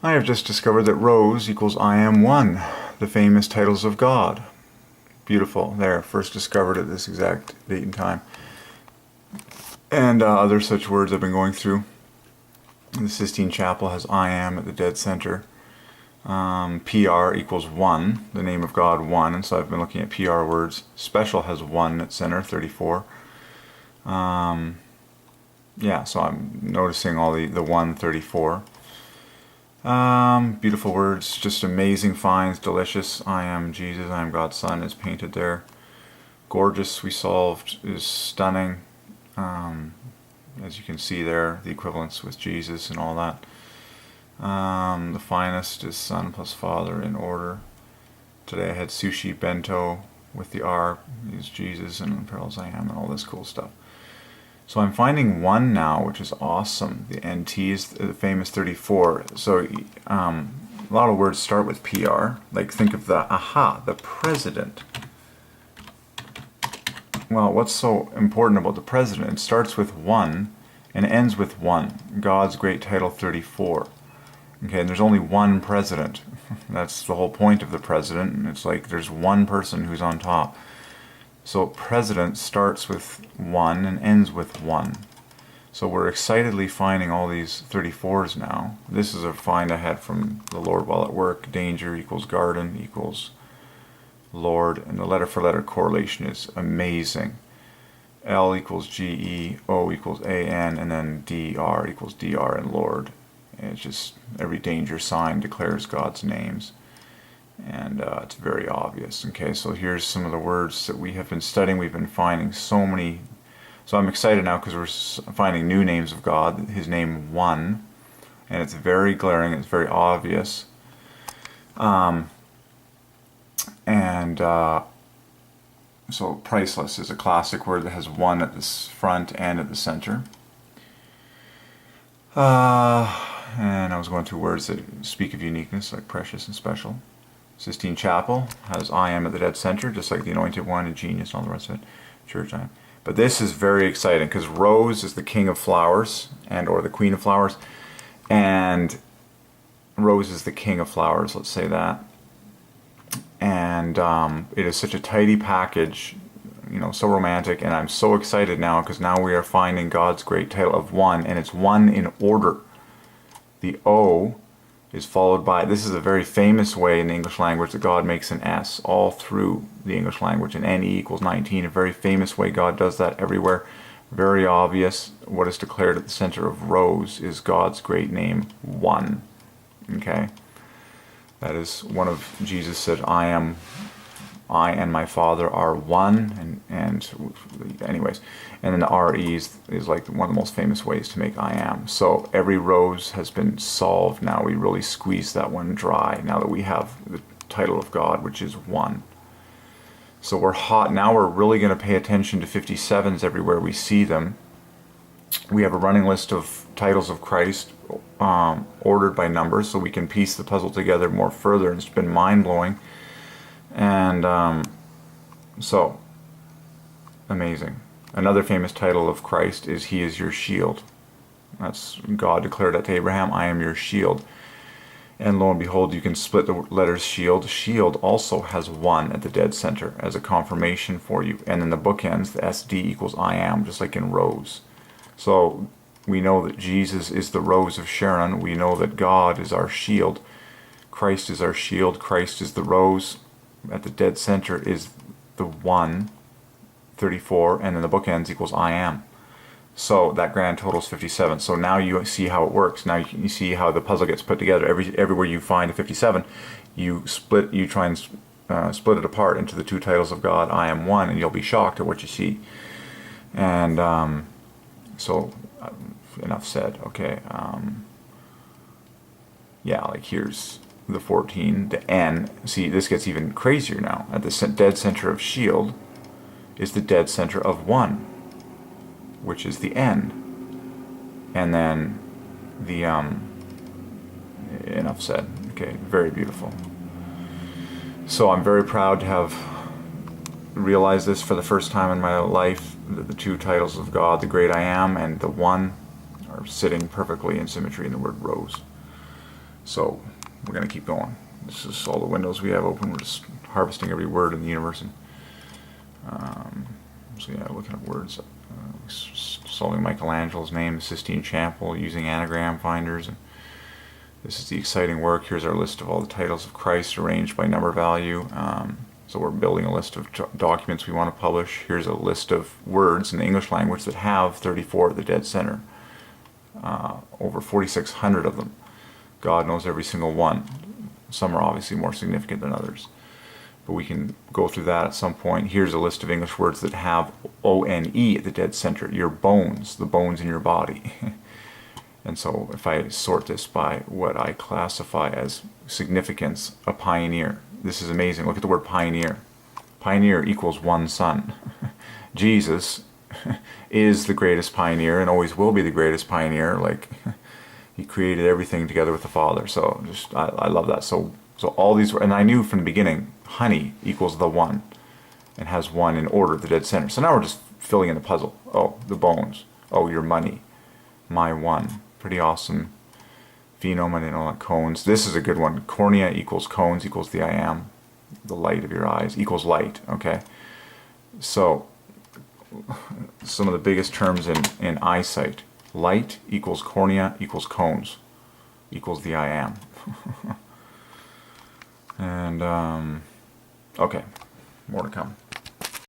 I have just discovered that rose equals I am one, the famous titles of God. Beautiful. There, first discovered at this exact date and time. And other such words I've been going through. The Sistine Chapel has I am at the dead center. PR equals one, the name of God one, and so I've been looking at PR words. Special has one at center, 34. Yeah, so I'm noticing all the 134. Beautiful words, just amazing finds, delicious. I am Jesus, I am God's Son is painted there. Gorgeous, we solved, is stunning. As you can see there, the equivalence with Jesus and all that. The finest is Son plus Father in order. Today I had sushi bento with the R is Jesus and parallels I am and all this cool stuff. So I'm finding one now, which is awesome. The NT is the famous 34. So a lot of words start with PR. Like think of the the president. Well, what's so important about the president? It starts with one and ends with one. God's great title 34. Okay, and there's only one president. That's the whole point of the president. And it's like there's one person who's on top. So president starts with one and ends with one. So we're excitedly finding all these 34s now. This is a find I had from the Lord while at work. Danger equals garden equals Lord. And the letter for letter correlation is amazing. L equals GE, O equals AN, and then DR equals DR and Lord. And it's just every danger sign declares God's names. And it's very obvious. Okay, so here's some of the words that we have been studying. We've been finding so many. So I'm excited now because we're finding new names of God. His name one, and it's very glaring. It's very obvious. So priceless is a classic word that has one at the front and at the center. And I was going through words that speak of uniqueness, like precious and special. Sistine Chapel has I am at the dead center, just like the Anointed One and Genius and all the rest of it. Church I am. But this is very exciting because rose is the king of flowers and or the queen of flowers, and rose is the king of flowers. Let's say that. And it is such a tidy package, you know, so romantic, and I'm so excited now because now we are finding God's great title of one, and it's one in order. The O is followed by, this is a very famous way in the English language that God makes an S all through the English language, and NE equals 19, a very famous way God does that everywhere. Very obvious. What is declared at the center of rose is God's great name, one. Okay? That is one of, Jesus said, I and my Father are one, and anyways, and then the RE is like one of the most famous ways to make I am. So every rose has been solved now. We really squeezed that one dry now that we have the title of God, which is one. So we're hot. Now we're really going to pay attention to 57s everywhere we see them. We have a running list of titles of Christ ordered by numbers, so we can piece the puzzle together more further, and it's been mind-blowing. And so, amazing. Another famous title of Christ is He is your shield. That's God declared that to Abraham, I am your shield. And lo and behold, you can split the letters shield. Shield also has one at the dead center as a confirmation for you. And then the bookends, the SD equals I am, just like in rose. So we know that Jesus is the rose of Sharon. We know that God is our shield. Christ is our shield. Christ is the rose. At the dead center is the 1, 34, and then the bookends equals I am. So that grand total is 57. So now you see how it works. Now you see how the puzzle gets put together. Everywhere you find a 57, you try and split it apart into the two titles of God, I am one, and you'll be shocked at what you see. And so enough said. Okay. Yeah, like here's the 14, the N. See, this gets even crazier now. At the dead center of shield is the dead center of one, which is the N. And then the, enough said. Okay, very beautiful. So I'm very proud to have realized this for the first time in my life, that the two titles of God, the great I am and the one, are sitting perfectly in symmetry in the word rose. So So we're going to keep going. This is all the windows we have open. We're just harvesting every word in the universe. And, so yeah, looking at words. Solving Michelangelo's name, the Sistine Chapel, using anagram finders. And this is the exciting work. Here's our list of all the titles of Christ arranged by number value. So we're building a list of documents we want to publish. Here's a list of words in the English language that have 34 at the dead center. Over 4,600 of them. God knows every single one. Some are obviously more significant than others. But we can go through that at some point. Here's a list of English words that have O-N-E at the dead center. Your bones, the bones in your body. And so if I sort this by what I classify as significance, a pioneer. This is amazing. Look at the word pioneer. Pioneer equals one son. Jesus is the greatest pioneer and always will be the greatest pioneer. Like, he created everything together with the Father. So just I love that. So all these, and I knew from the beginning, honey equals the one, and has one in order at the dead center. So now we're just filling in the puzzle. Oh, the bones. Oh, your money. My one. Pretty awesome. Phenome, I didn't know that. Cones. This is a good one. Cornea equals cones equals the I am. The light of your eyes equals light. Okay. So some of the biggest terms in eyesight. Light equals cornea equals cones equals the I am. And okay, more to come.